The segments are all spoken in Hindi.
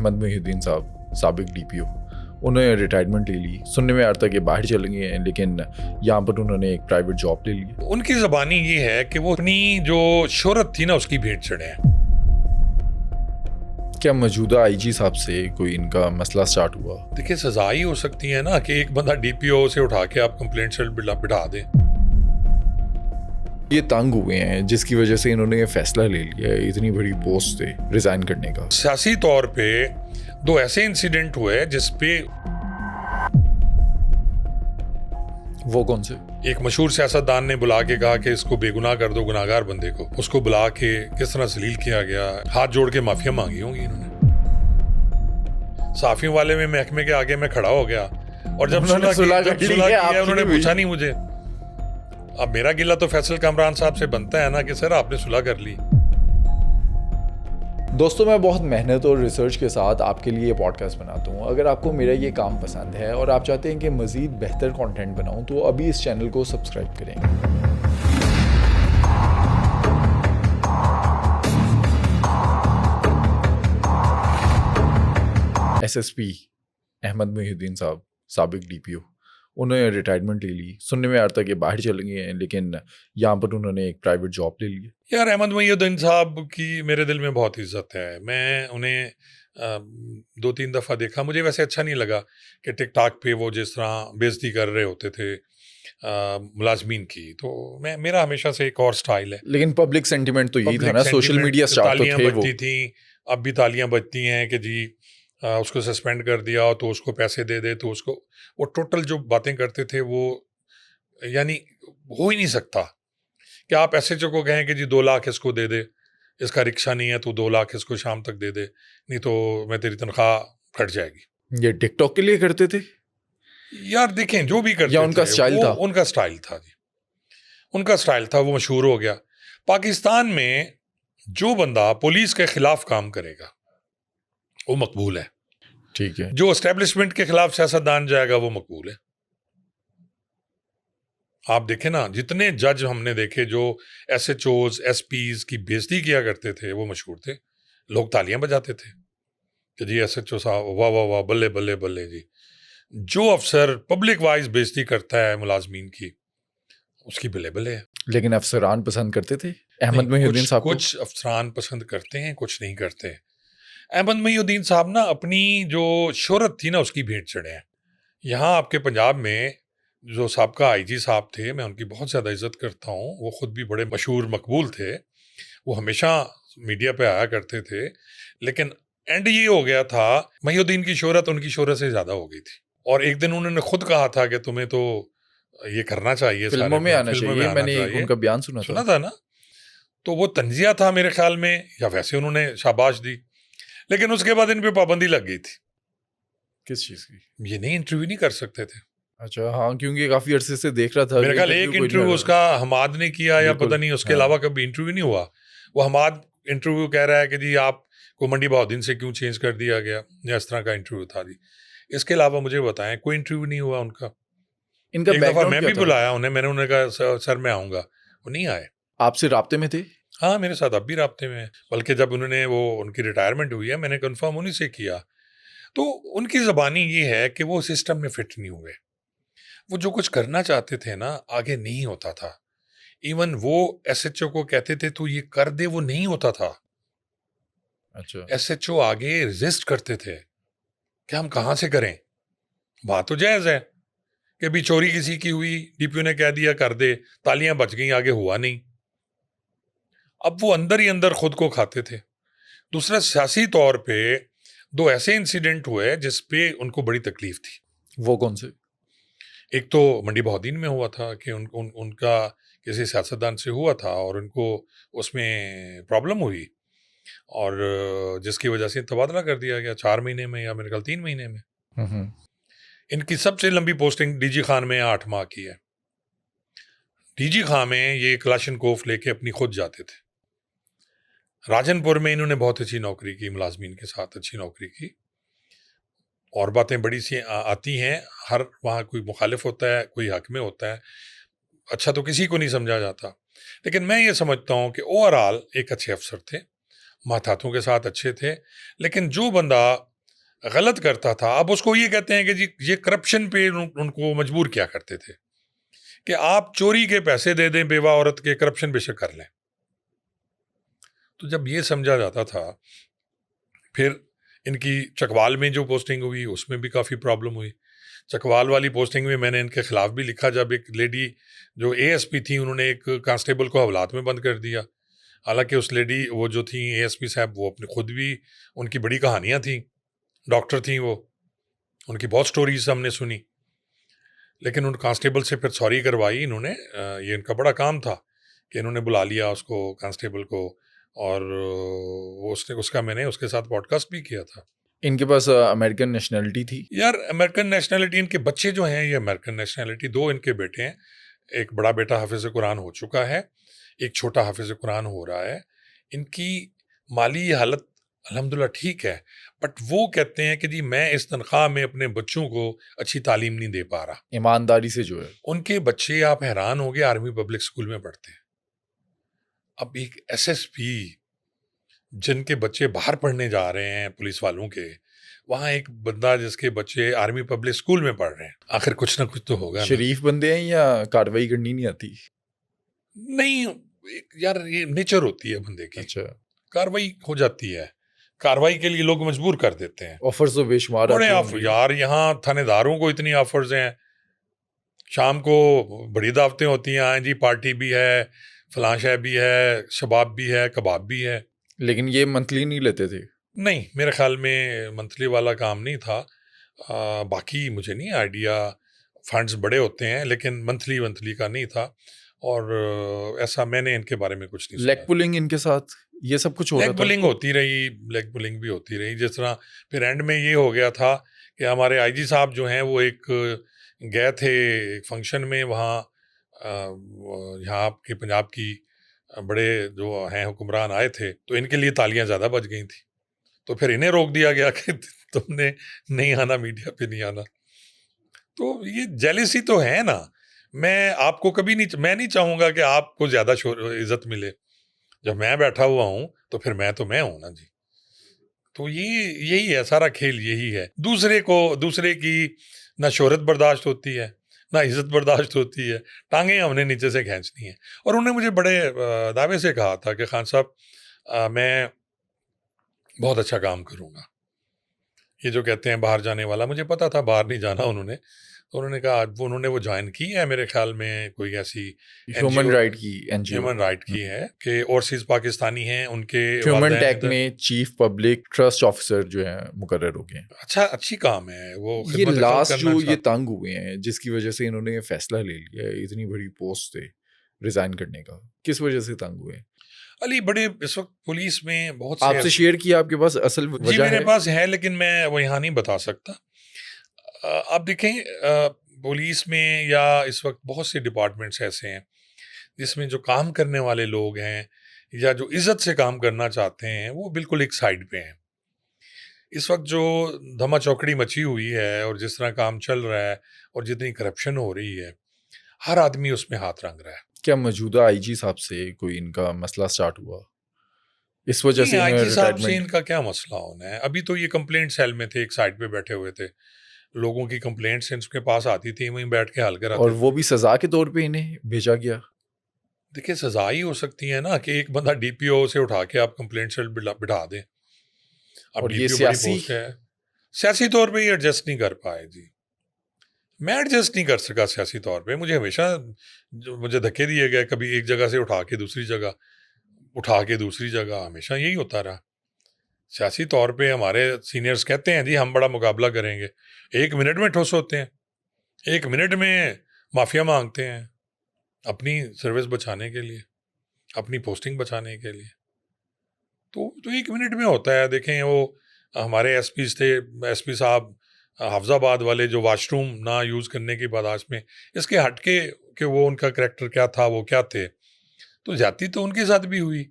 अहमद मोहिउद्दीन साहब साबिक डीपीओ, उन्होंने रिटायरमेंट ले ली। सुनने में आता है कि बाहर चले गए हैं, लेकिन यहाँ पर उन्होंने एक प्राइवेट जॉब ले ली। उनकी ज़बानी ये है कि वो अपनी जो शोहरत थी ना उसकी भेंट चढ़े हैं। क्या मौजूदा आईजी साहब से कोई इनका मसला स्टार्ट हुआ? देखिए, सजा ही हो सकती है ना कि एक बंदा डीपीओ से उठा के आप कंप्लेंट सेल बिठा दें। ये तंग हुए हैं जिसकी वजह से इन्होंने ये फैसला ले लिया है इतनी बड़ी पोस्ट से रिजाइन करने का। सियासी तौर पे दो ऐसे इंसिडेंट हुए जिसपे वो कौन से? एक मशहूर सियासतदान ने बुला के कहा कि इसको बेगुनाह कर दो, गुनाहगार बंदे को। उसको बुला के किस तरह जलील किया गया, हाथ जोड़ के माफिया मांगी होंगी इन्होंने। साफियों वाले में महकमे के आगे मैं खड़ा हो गया और जब सुलह की उन्होंने पूछा नहीं मुझे। अब मेरा गिला तो फैसल कामरान साहब से बनता है ना कि सर आपने सुलह कर ली। दोस्तों, मैं बहुत मेहनत और रिसर्च के साथ आपके लिए ये पॉडकास्ट बनाता हूँ। अगर आपको मेरा ये काम पसंद है और आप चाहते हैं कि मज़ीद बेहतर कंटेंट बनाऊँ तो अभी इस चैनल को सब्सक्राइब करें। एसएसपी अहमद मोहिउद्दीन साहब साबिक डीपीओ, उन्होंने रिटायरमेंट ले ली। सुनने में आता है कि बाहर चले गए हैं, लेकिन यहाँ पर उन्होंने एक प्राइवेट जॉब ले ली। यार, अहमद मोहिउद्दीन साहब की मेरे दिल में बहुत इज्जत है। मैं उन्हें 2-3 दफ़ा देखा। मुझे वैसे अच्छा नहीं लगा कि टिकटॉक पे वो जिस तरह बेइज्जती कर रहे होते थे मुलाजमीन की। तो मेरा हमेशा से एक और स्टाइल है। लेकिन पब्लिक सेंटिमेंट तो यही था ना, सोशल मीडिया स्टार तो थे वो। थी, अब भी तालियां बजती हैं कि जी उसको सस्पेंड कर दिया तो उसको पैसे दे दे, तो उसको वो टोटल जो बातें करते थे वो यानी हो ही नहीं सकता कि आप एसएचओ को कहें कि जी 2 लाख इसको दे दे, इसका रिक्शा नहीं है तो 2 लाख इसको शाम तक दे दे, नहीं तो मैं तेरी तनख्वाह कट जाएगी। ये टिकटॉक के लिए करते थे यार देखें, जो भी करते या उनका थे, स्टाइल था? उनका स्टाइल था जी, उनका स्टाइल था, वो मशहूर हो गया। पाकिस्तान में जो बंदा पुलिस के खिलाफ काम करेगा वो मकबूल है। ठीक है। जो एस्टेब्लिशमेंट के खिलाफ सियासतदान जाएगा वो मकबूल है। आप देखें ना, जितने जज हमने देखे जो एसएचओज एसपीज की बेइज्जती किया करते थे वो मशहूर थे। लोग तालियां बजाते थे कि जी एसएचओ साहब वाह वाह वाह, बल्ले बल्ले बल्ले जी। जो अफसर पब्लिक वाइज बेइज्जती करता है मुलाजमीन की, उसकी बल्ले बल्ले है। लेकिन अफसरान पसंद करते थे अहमद मोहिउद्दीन साहब को? कुछ अफसरान पसंद करते हैं, कुछ नहीं करते। अहमद मोहिउद्दीन साहब ना अपनी जो शोहरत थी ना उसकी भेंट चढ़े हैं। यहाँ आपके पंजाब में जो साबका आईजी साहब थे, मैं उनकी बहुत ज़्यादा इज्जत करता हूँ। वो ख़ुद भी बड़े मशहूर मकबूल थे, वो हमेशा मीडिया पे आया करते थे। लेकिन एंड ये हो गया था, मोहिउद्दीन की शोहरत उनकी शोहरत से ज़्यादा हो गई थी। और एक दिन उन्होंने खुद कहा था कि तुम्हें तो ये करना चाहिए, फिल्मों में आना चाहिए। मैंने उनका बयान सुना था ना। तो वो तंजिया था मेरे ख्याल में, या वैसे उन्होंने शाबाश दी। लेकिन उसके बाद इन पे पाबंदी लग गई थी। किस चीज़ की? ये नहीं, इंटरव्यू नहीं कर सकते थे। अच्छा, हाँ, क्योंकि काफ़ी अरसे से देख रहा था। मेरे ख्याल एक इंटरव्यू उसका हमाद ने किया या पता नहीं, उसके अलावा कभी इंटरव्यू नहीं हुआ। वो हमाद इंटरव्यू कह रहा है कि जी आपको मंडी बहाउद्दीन से क्यों चेंज कर दिया गया, या इस तरह का इंटरव्यू था जी। इसके अलावा मुझे बताएं, कोई इंटरव्यू नहीं हुआ उनका। इनका एक दफ़ा मैं भी बुलाया उन्हें, मैंने उन्हें कहा सर मैं आऊँगा, वो नहीं आए। आपसे राब्ते में थे? हाँ, मेरे साथ अब भी राब्ते में है। बल्कि जब उन्होंने वो उनकी रिटायरमेंट हुई है, मैंने कन्फर्म उन्हीं से किया। तो उनकी ज़बानी ये है कि वो सिस्टम में फिट नहीं हुए। वो जो कुछ करना चाहते थे ना, आगे नहीं होता था। इवन वो एसएचओ को कहते थे तो ये कर दे, वो नहीं होता था। अच्छा। एसएचओ आगे रेजिस्ट करते थे कि हम कहाँ से करें। बात तो जायज़ है कि भी चोरी किसी की हुई, डीपीओ ने कह दिया कर दे, तालियां बज गई, आगे हुआ नहीं। अब वो अंदर ही अंदर खुद को खाते थे। दूसरा, सियासी तौर पे दो ऐसे इंसिडेंट हुए जिस पे उनको बड़ी तकलीफ थी। वो कौन से? एक तो मंडी बहाउद्दीन में हुआ था कि उनका किसी सियासतदान से हुआ था और उनको उसमें प्रॉब्लम हुई, और जिसकी वजह से तबादला कर दिया गया 4 महीने में, या मेरे ख्याल 3 महीने में। इनकी सबसे लंबी पोस्टिंग डीजी खान में 8 माह की है। डीजी खान में ये क्लाशनकोफ लेके अपनी खुद जाते थे। राजनपुर में इन्होंने बहुत अच्छी नौकरी की, मुलाजमीन के साथ अच्छी नौकरी की, और बातें बड़ी सी आती हैं। हर वहाँ कोई मुखालिफ होता है, कोई हक में होता है। अच्छा तो किसी को नहीं समझा जाता। लेकिन मैं ये समझता हूँ कि ओवरऑल एक अच्छे अफसर थे, माथातों के साथ अच्छे थे। लेकिन जो बंदा गलत करता था, अब उसको ये कहते हैं कि जी ये करप्शन पे उनको मजबूर किया करते थे कि आप चोरी के पैसे दे दें बेवा औरत के, करप्शन बेशक कर लें। तो जब ये समझा जाता था, फिर इनकी चकवाल में जो पोस्टिंग हुई उसमें भी काफ़ी प्रॉब्लम हुई। चकवाल वाली पोस्टिंग में मैंने इनके खिलाफ भी लिखा, जब एक लेडी जो एएसपी थी उन्होंने एक कांस्टेबल को हवालात में बंद कर दिया। हालांकि उस लेडी वो जो थी एएसपी साहब, वो अपने खुद भी, उनकी बड़ी कहानियां थी, डॉक्टर थी वो, उनकी बहुत स्टोरीज हमने सुनी। लेकिन उन कांस्टेबल से फिर सॉरी करवाई इन्होंने, ये इनका बड़ा काम था कि इन्होंने बुला लिया उसको, कांस्टेबल को, और वो उसने उसका मैंने उसके साथ पॉडकास्ट भी किया था। इनके पास अमेरिकन नेशनैलिटी थी। यार अमेरिकन नेशनैलिटी, इनके बच्चे जो हैं ये अमेरिकन नेशनैलिटी, 2 इनके बेटे हैं। एक बड़ा बेटा हाफिज़ कुरान हो चुका है, एक छोटा हाफिज़ कुरान हो रहा है। इनकी माली हालत अल्हम्दुलिल्लाह ठीक है, बट वो कहते हैं कि जी मैं इस तनख्वाह में अपने बच्चों को अच्छी तालीम नहीं दे पा रहा। ईमानदारी से जो है। उनके बच्चे, आप हैरान होंगे, आर्मी पब्लिक स्कूल में पढ़ते हैं। अब एक एसएसपी जिनके बच्चे बाहर पढ़ने जा रहे हैं पुलिस वालों के, वहाँ एक बंदा जिसके बच्चे आर्मी पब्लिक स्कूल में पढ़ रहे हैं, आखिर कुछ ना कुछ तो होगा ना। शरीफ बंदे हैं या कार्रवाई करनी नहीं आती? नहीं यार, ये नेचर होती है बंदे की, अच्छा, कार्रवाई हो जाती है, कार्रवाई के लिए लोग मजबूर कर देते हैं। ऑफर्स तो बेशुमार बड़े आते ऑफर होंगे। यार, यहाँ थानेदारों को इतनी ऑफर्स हैं, शाम को बड़ी दावतें होती हैं, हाँ जी पार्टी भी है, फलां शय भी है, शबाब भी है, कबाब भी है। लेकिन ये मंथली नहीं लेते थे? नहीं, मेरे ख्याल में मंथली वाला काम नहीं था। बाकी मुझे नहीं आइडिया, फंड्स बड़े होते हैं लेकिन मंथली मंथली का नहीं था। और ऐसा मैंने इनके बारे में कुछ नहीं लेग सुना। पुलिंग इनके साथ ये सब कुछ हो रहा लेग था? पुलिंग होती रही, लेग पुलिंग भी होती रही। जिस तरह फिर एंड में ये हो गया था कि हमारे आईजी साहब जो हैं वो एक गए थे एक फंक्शन में, वहाँ यहाँ आपके पंजाब की बड़े जो हैं हुक्मरान आए थे, तो इनके लिए तालियां ज़्यादा बज गई थी, तो फिर इन्हें रोक दिया गया कि तुमने नहीं आना, मीडिया पे नहीं आना। तो ये जेलिसी तो है ना। मैं आपको कभी नहीं, मैं नहीं चाहूँगा कि आपको ज़्यादा इज्जत मिले। जब मैं बैठा हुआ हूँ तो फिर मैं तो मैं हूँ ना जी। तो ये यही है, सारा खेल यही है। दूसरे की ना शोहरत बर्दाश्त होती है, ना इज्जत बर्दाश्त होती है, टांगे हमने नीचे से खींचनी है। और उन्होंने मुझे बड़े दावे से कहा था कि खान साहब मैं बहुत अच्छा काम करूँगा। ये जो कहते हैं बाहर जाने वाला, मुझे पता था बाहर नहीं जाना उन्होंने। तो उन्होंने कहा, उन्होंने वो ज्वाइन की है मेरे ख्याल में, कोई ऐसी ह्यूमन राइट की एनजीओ। ह्यूमन राइट की है कि ओवरसीज पाकिस्तानी हैं, उनके ह्यूमन वालिदैन टेक इधर। में चीफ पब्लिक ट्रस्ट ऑफिसर जो है मुकर्रर हो गए हैं। अच्छा, अच्छी काम है वो, ये खिदमत खल्क लास्ट करना जो ये चाहते हैं। तंग हुए हैं जिसकी वजह से इन्होंने ये फैसला ले लिया है इतनी बड़ी पोस्ट से रिजाइन करने का, किस वजह से तंग हुए हैं? अली बड़े इस वक्त पुलिस में बहुत से आपसे शेयर किया, आपके पास असल जी वजह मेरे है? पास है लेकिन मैं वो यहाँ नहीं बता सकता। आप देखें, पुलिस में या इस वक्त बहुत से डिपार्टमेंट्स ऐसे हैं जिसमें जो काम करने वाले लोग हैं या जो इज्जत से काम करना चाहते हैं वो बिल्कुल एक साइड पे हैं। इस वक्त जो धमा चौकड़ी मची हुई है और जिस तरह काम चल रहा है और जितनी करप्शन हो रही है, हर आदमी उसमें हाथ रंग रहा है। क्या मौजूदा आईजी साहब से कोई इनका मसला स्टार्ट हुआ, इस वजह नहीं, से इन्होंने आईजी साहब से रिटायरमेंट? इनका क्या मसला होना है? अभी तो ये कंप्लेंट सेल में थे, एक साइड पे बैठे हुए थे, लोगों की कंप्लेंट्स इनके पास आती थी, वहीं बैठ के हल कराते और थे। वो भी सजा के तौर पे इन्हें भेजा गया? देखिए, सजा ही हो सकती है ना कि एक बंदा डीपीओ से उठा के आप कंप्लेंट सेल बिठा दें। अब और ये डीपीओ बड़ी सियासी? पोस्ट है, सियासी तौर पे ये एडजस्ट नहीं कर पाए जी। मैं एडजस्ट नहीं कर सका सियासी तौर पे। मुझे हमेशा मुझे धक्के दिए गए, कभी एक जगह से उठा के दूसरी जगह, उठा के दूसरी जगह, हमेशा यही होता रहा। सियासी तौर पे हमारे सीनियर्स कहते हैं जी हम बड़ा मुकाबला करेंगे, 1 मिनट में ठुस होते हैं, 1 मिनट में माफिया मांगते हैं अपनी सर्विस बचाने के लिए, अपनी पोस्टिंग बचाने के लिए। तो 1 मिनट में होता है। देखें वो हमारे एसपी थे, एसपी साहब हाफजाबाद वाले, जो वाशरूम ना यूज़ करने की बर्दाश्त में, इसके हटके कि वो उनका करैक्टर क्या था, वो क्या थे, तो ज्यादती तो उनके साथ भी हुई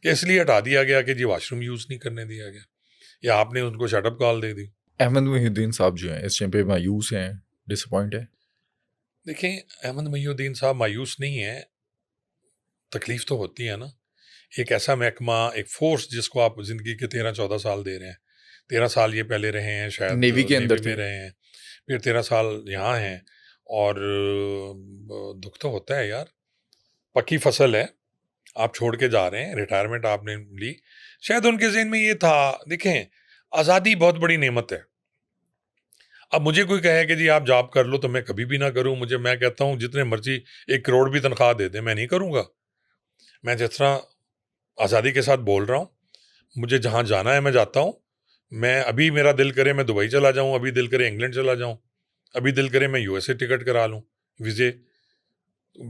कि इसलिए हटा दिया गया कि जी वाशरूम यूज़ नहीं करने दिया गया, या आपने उनको शटअप कॉल दे दी। अहमद मोहिउद्दीन साहब जो हैं इस टाइम पे मायूस हैं, डिसअपॉइंट है? देखें, अहमद मोहिउद्दीन साहब मायूस नहीं है, तकलीफ तो होती है ना। एक ऐसा महकमा, एक फोर्स जिसको आप ज़िंदगी के 13-14 साल दे रहे हैं, 13 साल ये पहले रहे हैं, शायद नेवी के अंदर नेवी में थे। रहे हैं, फिर 13 साल यहाँ हैं। और दुख तो होता है यार, पक्की फसल है, आप छोड़ के जा रहे हैं, रिटायरमेंट आपने ली, शायद उनके ज़हन में ये था। देखें, आज़ादी बहुत बड़ी नेमत है। अब मुझे कोई कहे कि जी आप जॉब कर लो, तो मैं कभी भी ना करूं। मैं कहता हूं जितने मर्जी 1 करोड़ भी तनख्वाह दे दें, मैं नहीं करूंगा। मैं जिस तरह आज़ादी के साथ बोल रहा हूं, मुझे जहां जाना है मैं जाता हूं। मैं अभी मेरा दिल करे मैं दुबई चला जाऊं, अभी दिल करे इंग्लैंड चला जाऊं, अभी दिल करे मैं यूएसए टिकट करा लूं, वीज़े।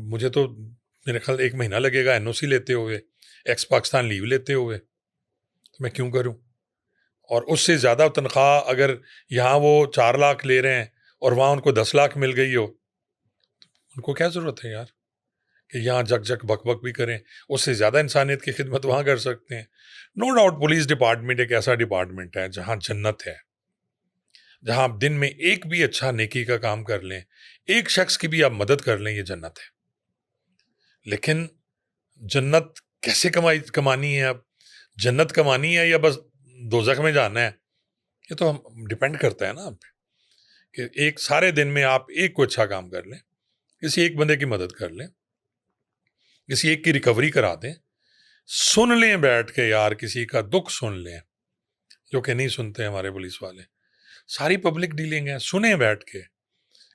मुझे तो मेरे ख्याल 1 महीना लगेगा एनओसी लेते हुए, एक्स पाकिस्तान लीव लेते हुए, तो मैं क्यों करूं? और उससे ज़्यादा तनख्वाह अगर यहाँ वो 4 लाख ले रहे हैं और वहाँ उनको 10 लाख मिल गई हो, उनको क्या ज़रूरत है यार कि यहाँ जग जग बक बक भी करें? उससे ज़्यादा इंसानियत की खिदमत वहाँ कर सकते हैं। नो डाउट पुलिस डिपार्टमेंट एक ऐसा डिपार्टमेंट है जहाँ जन्नत है, जहाँ आप दिन में एक भी अच्छा नेकी का काम कर लें, एक शख्स की भी आप मदद कर लें, ये जन्नत है। लेकिन जन्नत कैसे कमानी है? अब जन्नत कमानी है या बस दोजख में जाना है? ये तो हम डिपेंड करता है ना आप पे, कि एक सारे दिन में आप एक को अच्छा काम कर लें, किसी एक बंदे की मदद कर लें, किसी एक की रिकवरी करा दें, सुन लें बैठ के यार, किसी का दुख सुन लें, जो कि नहीं सुनते हमारे पुलिस वाले। सारी पब्लिक डीलिंग है, सुने बैठ के,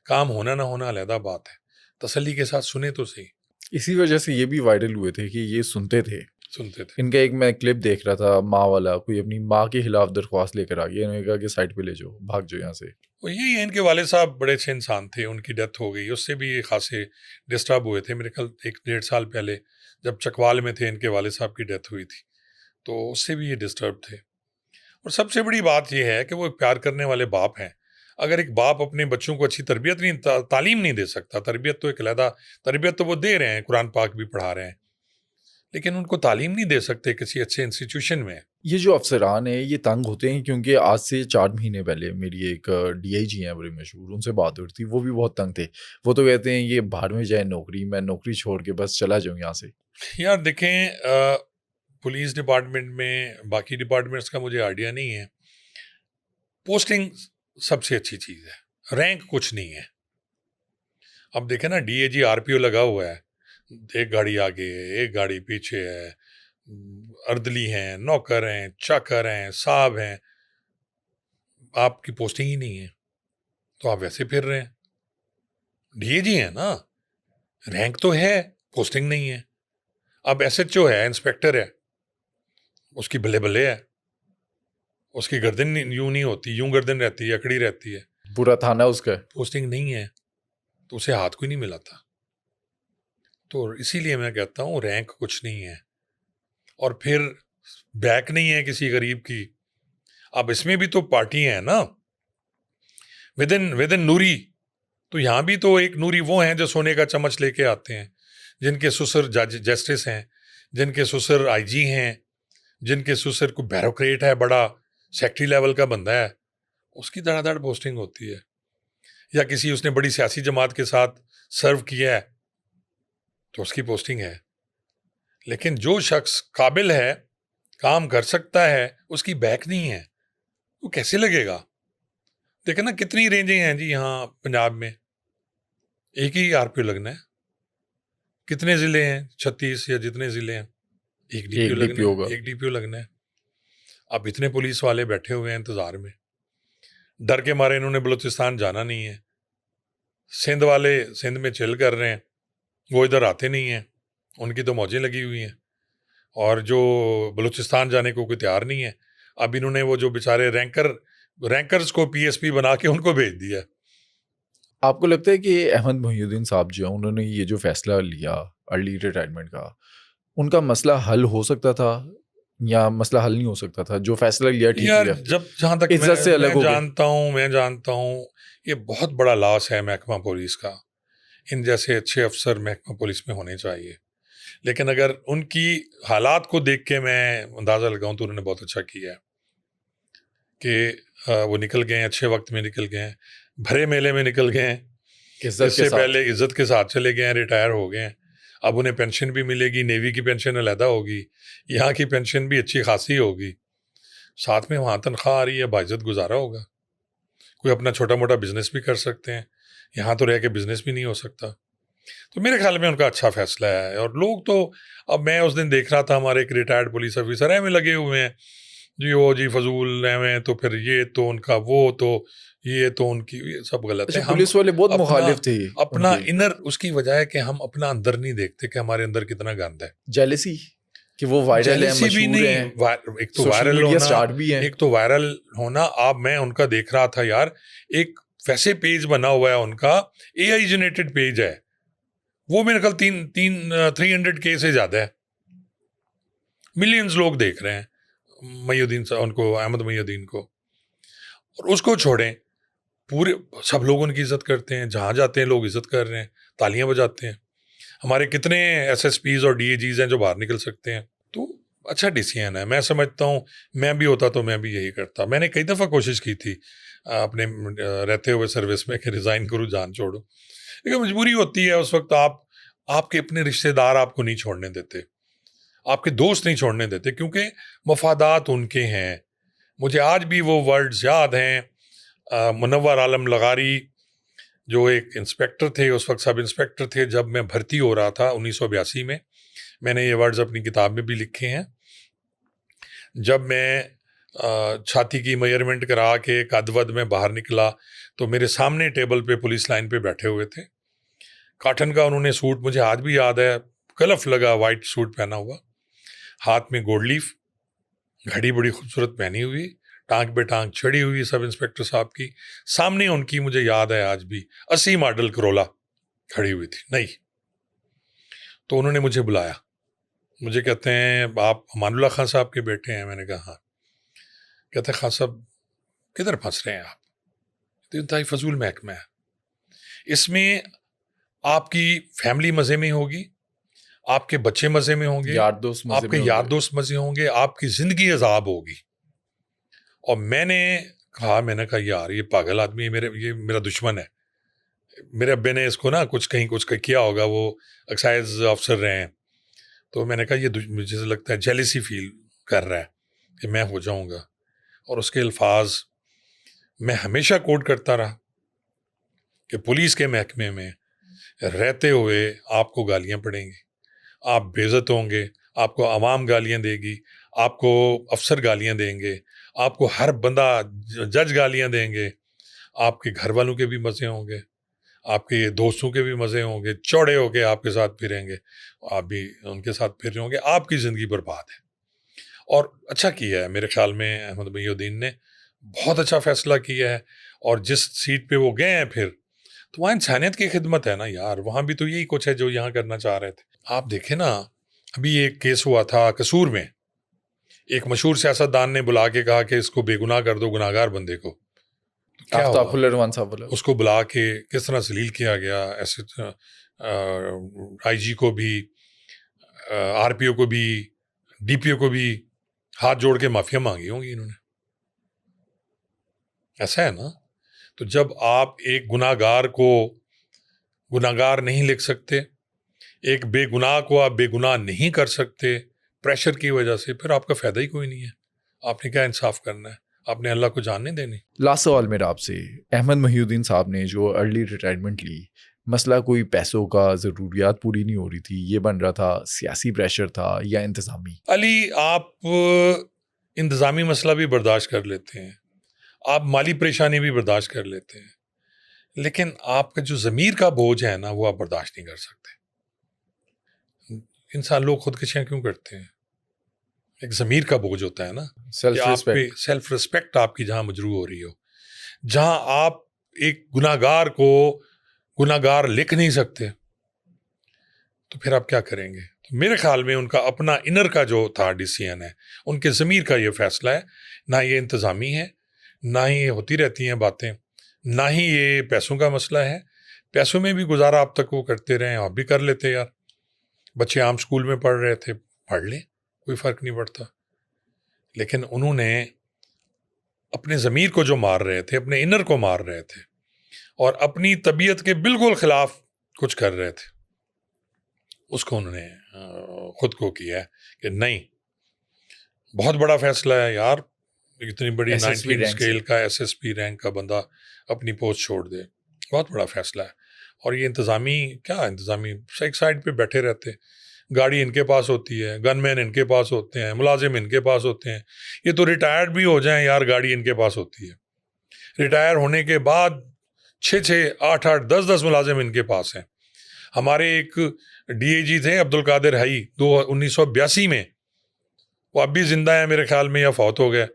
काम होना ना होना अलहदा बात है, तसल्ली के साथ सुने तो सही। इसी वजह से ये भी वायरल हुए थे कि ये सुनते थे। सुनते थे। इनका एक मैं क्लिप देख रहा था, माँ वाला, कोई अपनी माँ के खिलाफ दरख्वास्त लेकर आ गया, इन्होंने कहा कि साइड पे ले जाओ, भाग जाओ यहाँ से। वो यही है, इनके वाले साहब बड़े अच्छे इंसान थे, उनकी डेथ हो गई, उससे भी ये खासे डिस्टर्ब हुए थे। मेरे ख्याल 1 डेढ़ साल पहले जब चकवाल में थे, इनके वाले साहब की डेथ हुई थी, तो उससे भी ये डिस्टर्ब थे। और सबसे बड़ी बात यह है कि वो एक प्यार करने वाले बाप हैं। अगर एक बाप अपने बच्चों को अच्छी तरबियत नहीं, तालीम नहीं दे सकता, तरबियत तो एक अलहदा, तरबियत तो वो दे रहे हैं, कुरान पाक भी पढ़ा रहे हैं, लेकिन उनको तालीम नहीं दे सकते किसी अच्छे इंस्टीट्यूशन में। ये जो अफसरान हैं ये तंग होते हैं, क्योंकि आज से 4 महीने पहले मेरी एक डीआईजी हैं बड़े मशहूर, उनसे बात हो रही थी, वो भी बहुत तंग थे। वो तो कहते हैं ये बाहर में जाए नौकरी, मैं नौकरी छोड़ के बस चला जाऊँ यहाँ से। यार देखें, पुलिस डिपार्टमेंट में, बाकी डिपार्टमेंट्स का मुझे आइडिया नहीं है, पोस्टिंग सबसे अच्छी चीज़ है, रैंक कुछ नहीं है। अब देखें ना, डीएजी आरपीओ लगा हुआ है, एक गाड़ी आगे है, एक गाड़ी पीछे है, अर्दली हैं, नौकर हैं, चाकर हैं, साहब हैं, आपकी पोस्टिंग ही नहीं है, तो आप वैसे फिर रहे हैं। डीएजी है ना, रैंक तो है, पोस्टिंग नहीं है। अब एसएचओ है, इंस्पेक्टर है, उसकी बल्ले बल्ले है, उसकी गर्दन यूं नहीं होती, यूं गर्दन रहती है, अकड़ी रहती है, पूरा थाना उसका है। पोस्टिंग नहीं है, तो उसे हाथ कोई नहीं मिला था। तो इसीलिए मैं कहता हूँ रैंक कुछ नहीं है, और फिर बैक नहीं है किसी गरीब की। अब इसमें भी तो पार्टी है ना, विद इन नूरी, तो यहाँ भी तो एक नूरी वो हैं जो सोने का चम्मच लेके आते हैं, जिनके ससुर जस्टिस हैं, जिनके ससुर आईजी हैं, जिनके ससुर को ब्यूरोक्रेट है, बड़ा सेक्रेटरी लेवल का बंदा है, उसकी धड़ाधड़ पोस्टिंग होती है। या किसी उसने बड़ी सियासी जमात के साथ सर्व किया है, तो उसकी पोस्टिंग है। लेकिन जो शख्स काबिल है, काम कर सकता है, उसकी बैक नहीं है, वो कैसे लगेगा? देखे ना कितनी रेंजें हैं जी यहाँ पंजाब में, एक ही आरपीओ लगना है। कितने ज़िले हैं? 36 या जितने ज़िले हैं, एक डीपीओ एक लगना डीपीओ होगा। है, एक डीपीओ लगना है। अब इतने पुलिस वाले बैठे हुए हैं इंतज़ार में, डर के मारे इन्होंने बलूचिस्तान जाना नहीं है। सिंध वाले सिंध में चिल कर रहे हैं, वो इधर आते नहीं हैं, उनकी तो मौजें लगी हुई हैं। और जो बलूचिस्तान जाने को कोई तैयार नहीं है, अब इन्होंने वो जो बेचारे रैंकर्स को पीएसपी बना के उनको भेज दिया। आपको लगता है कि अहमद मोहिउद्दीन साहब जो हैं, उन्होंने ये जो फैसला लिया अर्ली रिटायरमेंट का, उनका मसला हल हो सकता था या मसला हल नहीं हो सकता था? जो फैसला लिया ठीक यार लिया, जब जहाँ तक इज्जत से अलग हो गए। मैं जानता हूँ ये बहुत बड़ा लॉस है महकमा पुलिस का। इन जैसे अच्छे अफसर महकमा पुलिस में होने चाहिए, लेकिन अगर उनकी हालात को देख के मैं अंदाज़ा लगाऊं तो उन्होंने बहुत अच्छा किया है कि वो निकल गए हैं, अच्छे वक्त में निकल गए हैं, भरे मेले में निकल गए हैं। इज्जत के इससे साथ। पहले इज्जत के साथ चले गए हैं, रिटायर हो गए हैं। अब उन्हें पेंशन भी मिलेगी, नेवी की पेंशन अलहदा होगी, यहाँ की पेंशन भी अच्छी खासी होगी। साथ में वहाँ तनख्वाह आ रही है, बाइज्जत गुजारा होगा। कोई अपना छोटा मोटा बिजनेस भी कर सकते हैं, यहाँ तो रह के बिजनेस भी नहीं हो सकता। तो मेरे ख्याल में उनका अच्छा फैसला है। और लोग तो, अब मैं उस दिन देख रहा था हमारे एक रिटायर्ड पुलिस ऑफिसर में लगे हुए हैं जी, वो जी फजूल में, तो फिर ये तो उनका, वो तो ये तो उनकी, ये सब गलत है। अच्छा, हम पुलिस वाले बहुत अपना मुखालिफ थे अपना उनके। इनर, उसकी वजह है कि हम अपना अंदर नहीं देखते कि हमारे अंदर कितना गंद है। जेलेसी कि वो वायरल है, जेलिसी भी मशहूर नहीं, हैं, एक तो सोशल वायरल मीडिया होना, स्टार भी हैं। एक तो वायरल होना। आप, मैं उनका देख रहा था यार, एक वैसे पेज बना हुआ है उनका, एआई जनरेटेड पेज है वो, मेरे ख्याल 300K से ज्यादा है, मिलियंस लोग देख रहे हैं मईउद्दीन साहब, उनको, अहमद मईउद्दीन को। और उसको छोड़ें, पूरे सब लोग उनकी इज्जत करते हैं, जहां जाते हैं लोग इज्जत कर रहे हैं, तालियां बजाते हैं। हमारे कितने एसएसपीज और डीएजीज हैं जो बाहर निकल सकते हैं। तो अच्छा डिसीजन है, मैं समझता हूँ। मैं भी होता तो मैं भी यही करता। मैंने कई दफ़ा कोशिश की थी अपने रहते हुए सर्विस में कि रिज़ाइन करूँ, जान छोड़ूं, लेकिन मजबूरी होती है उस वक्त। आपके अपने रिश्तेदार आपको नहीं छोड़ने देते, आपके दोस्त नहीं छोड़ने देते, क्योंकि मफादात उनके हैं। मुझे आज भी वो वर्ड्स याद हैं। मुनव्वर आलम लगारी जो एक इंस्पेक्टर थे, उस वक्त सब इंस्पेक्टर थे, जब मैं भर्ती हो रहा था 1982 में, मैंने ये वर्ड्स अपनी किताब में भी लिखे हैं। जब मैं छाती की मेजरमेंट करा के कद-वद में बाहर निकला, तो मेरे सामने टेबल पे पुलिस लाइन पे बैठे हुए थे। कॉटन का उन्होंने सूट, मुझे आज भी याद है, कलफ लगा वाइट सूट पहना हुआ, हाथ में गोल्ड लीफ, घड़ी बड़ी खूबसूरत पहनी हुई, टांग पे टांग चढ़ी हुई सब इंस्पेक्टर साहब की। सामने उनकी, मुझे याद है आज भी, 80 मॉडल करोला खड़ी हुई थी नई। तो उन्होंने मुझे बुलाया, मुझे कहते हैं, आप अमानुल्लाह खान साहब के बेटे हैं? मैंने कहा हाँ। कहते हैं, खान साहब किधर फंस रहे हैं आप, तो इंतहाई फजूल महकमा है, इसमें आपकी फैमिली मज़े में होगी, आपके बच्चे मज़े में होंगे, यार दोस्त मजे आपके में यार होंगे। दोस्त मज़े होंगे, आपकी ज़िंदगी अजाब होगी। और मैंने कहा यार ये पागल आदमी है, ये मेरा दुश्मन है। मेरे अब्बे ने इसको ना कहीं कुछ किया होगा, वो एक्साइज अफसर रहे हैं। तो मैंने कहा ये मुझे लगता है जेलिसी फील कर रहा है कि मैं हो जाऊंगा। और उसके अल्फाज मैं हमेशा कोट करता रहा कि पुलिस के महकमे में रहते हुए आपको गालियां पड़ेंगी, आप बेइज्जत होंगे, आपको आवाम गालियां देगी, आपको अफसर गालियां देंगे, आपको हर बंदा जज गालियां देंगे, आपके घर वालों के भी मज़े होंगे, आपके दोस्तों के भी मज़े होंगे, चौड़े होके आपके साथ फिरेंगे, आप भी उनके साथ फिर रहे होंगे, आपकी ज़िंदगी बर्बाद है। और अच्छा किया है मेरे ख्याल में अहमद मईउद्दीन ने, बहुत अच्छा फैसला किया है। और जिस सीट पे वो गए हैं फिर, तो वहाँ इंसानियत की खिदमत है ना यार, वहाँ भी तो यही कुछ है जो यहाँ करना चाह रहे थे। आप देखें ना, अभी एक केस हुआ था कसूर में, एक मशहूर सियासतदान ने बुला के कहा कि इसको बेगुनाह कर दो, गुनाहगार बंदे को। तो क्या आफ्ताब हुआ, फुल्लरवान साहब वाला। उसको बुला के किस तरह जलील किया गया, ऐसे आईजी को भी, आरपीओ को भी, डीपीओ को भी हाथ जोड़ के माफिया मांगी होंगी इन्होंने। ऐसा है ना। तो जब आप एक गुनाहगार को गुनाहगार नहीं लिख सकते, एक बेगुनाह को आप बेगुनाह नहीं कर सकते प्रेशर की वजह से, फिर आपका फायदा ही कोई नहीं है। आपने क्या इंसाफ करना है, आपने अल्लाह को जानने देनी। लास्ट सवाल मेरा आपसे, अहमद महीउद्दीन साहब ने जो अर्ली रिटायरमेंट ली, मसला कोई पैसों का, ज़रूरियात पूरी नहीं हो रही थी, ये बन रहा था, सियासी प्रेशर था या इंतज़ामी? अली, आप इंतज़ामी मसला भी बर्दाश्त कर लेते हैं, आप माली परेशानी भी बर्दाश्त कर लेते हैं, लेकिन आपका जो ज़मीर का बोझ है ना, वो आप बर्दाश्त नहीं कर सकते। इंसान, लोग खुदकुशियाँ क्यों करते हैं? एक ज़मीर का बोझ होता है ना, कि सेल्फ आप पे रिस्पेक्ट। सेल्फ रिस्पेक्ट आपकी जहाँ मजरूह हो रही हो, जहाँ आप एक गुनाहगार को गुनाहगार लिख नहीं सकते, तो फिर आप क्या करेंगे? तो मेरे ख्याल में उनका अपना इनर का जो था डिसीजन है, उनके ज़मीर का ये फैसला है। ना ये इंतज़ामी है, ना ही ये होती रहती हैं बातें, ना ही ये पैसों का मसला है। पैसों में भी गुजारा अब तक वो करते रहे, आप भी कर लेते यार। बच्चे आम स्कूल में पढ़ रहे थे, पढ़ लें, कोई फ़र्क नहीं पड़ता। लेकिन उन्होंने अपने ज़मीर को जो मार रहे थे, अपने इनर को मार रहे थे, और अपनी तबीयत के बिल्कुल ख़िलाफ़ कुछ कर रहे थे, उसको उन्होंने खुद को किया है कि नहीं, बहुत बड़ा फैसला है यार, इतनी बड़ी एसएसपी 19 रैंक से। स्केल का एसएसपी रैंक का बंदा अपनी पोस्ट छोड़ दे, बहुत बड़ा फैसला है। और ये इंतज़ामी एक साइड पे बैठे रहते, गाड़ी इनके पास होती है, गनमैन इनके पास होते हैं, मुलाजिम इनके पास होते हैं। ये तो रिटायर्ड भी हो जाएं यार, गाड़ी इनके पास होती है। रिटायर होने के बाद 6-6, 8-8, 10-10 मुलाजिम इनके पास हैं। हमारे एक डीएजी थे अब्दुल कादिर हई, 1982 में, वो अब भी जिंदा है मेरे ख्याल में, या फौत हो गए।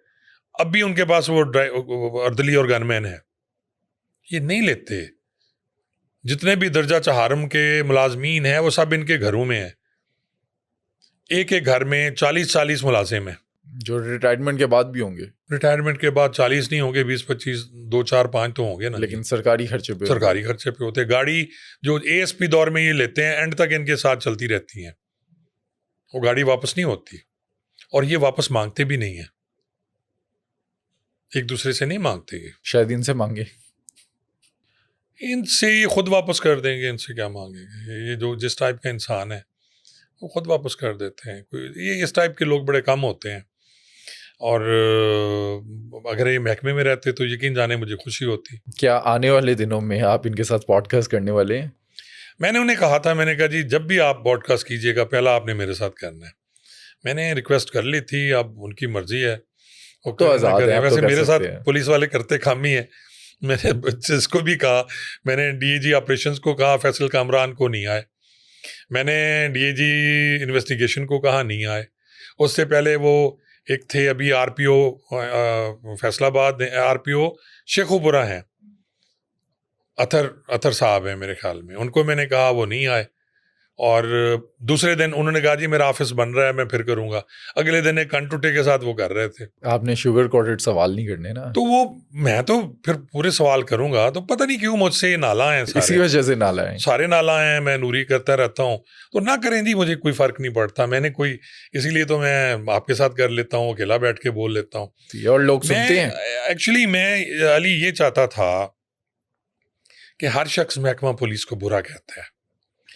अब भी उनके पास वो अर्दली और गनमैन है। ये नहीं लेते। जितने भी दर्जा चहारम के मुलाजमीन हैं वो सब इनके घरों में है। एक एक घर में 40-40 मुलाजिम हैं। जो रिटायरमेंट के बाद भी होंगे, रिटायरमेंट के बाद 40 नहीं होंगे, 20-25, 2-4-5 तो होंगे ना। लेकिन सरकारी खर्चे पे सरकारी खर्चे पे होते। गाड़ी जो एएसपी दौर में ये लेते हैं, एंड तक इनके साथ चलती रहती हैं, वो गाड़ी वापस नहीं होती। और ये वापस मांगते भी नहीं है, एक दूसरे से नहीं मांगते। ये शायद इनसे मांगे। इनसे ये खुद वापस कर देंगे, इनसे क्या मांगेंगे। ये जो जिस टाइप का इंसान है वो खुद वापस कर देते हैं। कोई ये इस टाइप के लोग बड़े कम होते हैं। और अगर ये महकमे में रहते तो यकीन जाने मुझे खुशी होती। क्या आने वाले दिनों में आप इनके साथ पॉडकास्ट करने वाले हैं? मैंने उन्हें कहा था, मैंने कहा जी जब भी आप पॉडकास्ट कीजिएगा पहला आपने मेरे साथ करना है। मैंने रिक्वेस्ट कर ली थी, अब उनकी मर्जी है वो तो करें ना आज़ाद करें। हैं, आप तो वैसे कर मेरे सकते साथ हैं। पुलिस वाले करते काम ही है। मैंने जिसको भी कहा, मैंने डीएजी ऑपरेशंस को कहा फैसल कामरान को नहीं आए, मैंने डीएजी इन्वेस्टिगेशन को कहा नहीं आए। उससे पहले वो एक थे अभी आरपीओ फैसलाबाद, आरपीओ शेखुपुरा हैं, अतर साहब हैं मेरे ख्याल में, उनको मैंने कहा, वो नहीं आए। और दूसरे दिन उन्होंने कहा जी मेरा ऑफिस बन रहा है, मैं फिर करूंगा। अगले दिन एक कंटूटे के साथ वो कर रहे थे। आपने शुगर कोटेड सवाल नहीं करने ना, तो वो मैं तो फिर पूरे सवाल करूंगा, तो पता नहीं क्यों मुझसे ये नाला है इसी सारे, वजह से नाला है। सारे नाला हैं। मैं नूरी करता रहता हूँ, तो ना करें जी, मुझे कोई फर्क नहीं पड़ता। मैंने कोई, इसीलिए तो मैं आपके साथ कर लेता हूँ, अकेला बैठ के बोल लेता हूँ। और लोग सुनते हैं। एक्चुअली मैं अली ये चाहता था कि हर शख्स महकमा पुलिस को बुरा कहता है।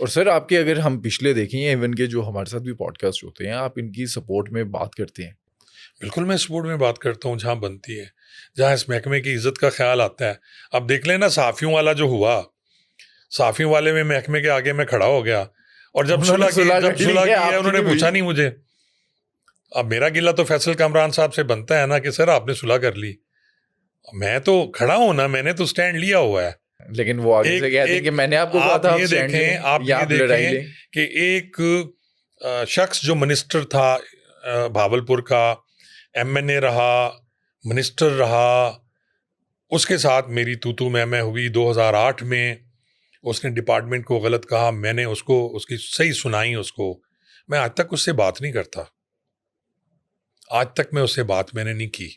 और सर आपके अगर हम पिछले देखें, इवन के जो हमारे साथ भी पॉडकास्ट होते हैं, आप इनकी सपोर्ट में बात करते हैं। बिल्कुल मैं सपोर्ट में बात करता हूँ जहाँ बनती है, जहाँ इस महकमे की इज्जत का ख्याल आता है। अब देख लेना सहाफ़ियों वाला जो हुआ, सहाफ़ियों वाले में महकमे के आगे मैं खड़ा हो गया, और जब सुलह की है उन्होंने पूछा नहीं मुझे। अब मेरा गिला तो फैसल कामरान साहब से बनता है ना कि सर आपने सुलह कर ली। मैं तो खड़ा हूं ना, मैंने तो स्टैंड लिया हुआ है। लेकिन वो आगे से कहते हैं कि मैंने आपको कहा था आप ये देखें कि एक शख्स जो मिनिस्टर था भावलपुर का, एमएनए रहा, मिनिस्टर रहा, उसके साथ मेरी तू मैं हुई 2008 में। उसने डिपार्टमेंट को गलत कहा, मैंने उसको उसकी सही सुनाई उसको। मैं आज तक उससे बात नहीं करता, आज तक मैं उससे बात मैंने नहीं की।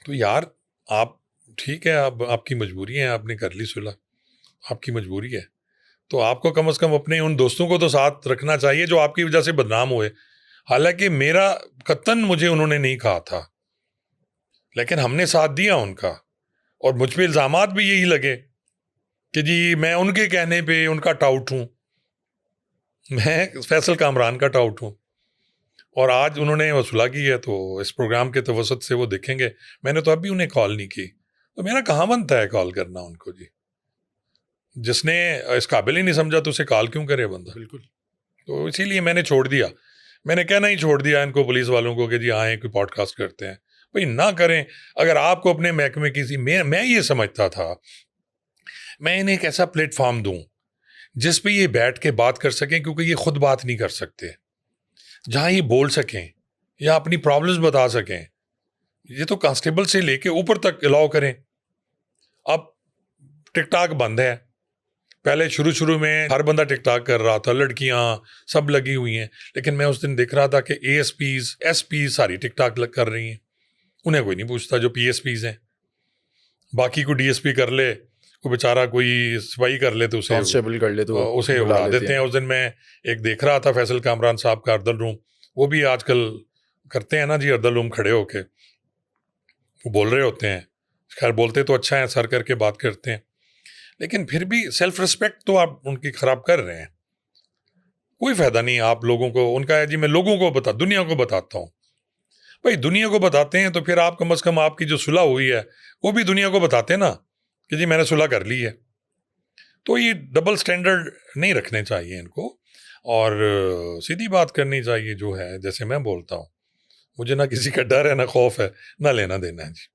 तो यार आप ठीक है, अब आपकी मजबूरी है, आपने कर ली सुलह, आपकी मजबूरी है, तो आपको कम से कम अपने उन दोस्तों को तो साथ रखना चाहिए जो आपकी वजह से बदनाम हुए। हालांकि मेरा कतन मुझे उन्होंने नहीं कहा था, लेकिन हमने साथ दिया उनका, और मुझ पे इल्ज़ामात भी यही लगे कि जी मैं उनके कहने पे उनका टाउट हूँ, मैं फैसल कामरान का टाउट हूँ। और आज उन्होंने वसूला की है, तो इस प्रोग्राम के तवसत से वो देखेंगे। मैंने तो अभी उन्हें कॉल नहीं की, तो मेरा कहाँ बनता है कॉल करना उनको जी। जिसने इस काबिल ही नहीं समझा तो उसे कॉल क्यों करे बंदा। बिल्कुल। तो इसीलिए मैंने छोड़ दिया, मैंने कहना ही छोड़ दिया इनको, पुलिस वालों को, कि जी आए कोई पॉडकास्ट करते हैं, भाई ना करें। अगर आपको अपने महकमे की मैं ये समझता था मैं इन्हें एक ऐसा प्लेटफॉर्म दूं जिस पे ये बैठ के बात कर सकें, क्योंकि ये खुद बात नहीं कर सकते, जहाँ ये बोल सकें या अपनी प्रॉब्लम्स बता सकें। ये तो कांस्टेबल से लेके ऊपर तक अलाउ करें। अब टिकटॉक बंद है, पहले शुरू में हर बंदा टिकटॉक कर रहा था, लड़कियां सब लगी हुई हैं, लेकिन मैं उस दिन देख रहा था कि एएसपीज एसपी सारी टिकटॉक कर रही हैं, उन्हें कोई नहीं पूछता। जो पीएसपीज हैं, बाकी को डीएसपी कर ले, कोई बेचारा कोई सिपाही कर ले तो उसे कांस्टेबल कर ले तो उसे बुला उड़ा देते हैं। उस दिन मैं एक देख रहा था फैसल कामरान साहब का अर्दल रूम, वो भी आजकल करते हैं ना जी, अर्दल रूम खड़े होके वो बोल रहे होते हैं। खैर बोलते तो अच्छा है, सर करके बात करते हैं, लेकिन फिर भी सेल्फ रिस्पेक्ट तो आप उनकी खराब कर रहे हैं। कोई फायदा नहीं आप लोगों को उनका है जी। मैं लोगों को दुनिया को बताता हूँ, भाई दुनिया को बताते हैं तो फिर आप कम से कम आपकी जो सुलह हुई है वो भी दुनिया को बताते ना कि जी मैंने सुलह कर ली है। तो ये डबल स्टैंडर्ड नहीं रखने चाहिए इनको, और सीधी बात करनी चाहिए जो है, जैसे मैं बोलता हूँ, मुझे ना किसी का डर है ना खौफ है ना लेना देना है जी।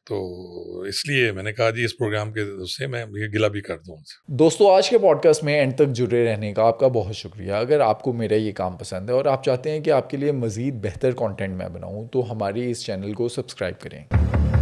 तो इसलिए मैंने कहा जी इस प्रोग्राम के उससे मैं ये गिला भी कर दूँ उनसे। दोस्तों, आज के पॉडकास्ट में एंड तक जुड़े रहने का आपका बहुत शुक्रिया। अगर आपको मेरा ये काम पसंद है और आप चाहते हैं कि आपके लिए मज़ीद बेहतर कंटेंट मैं बनाऊं, तो हमारे इस चैनल को सब्सक्राइब करें।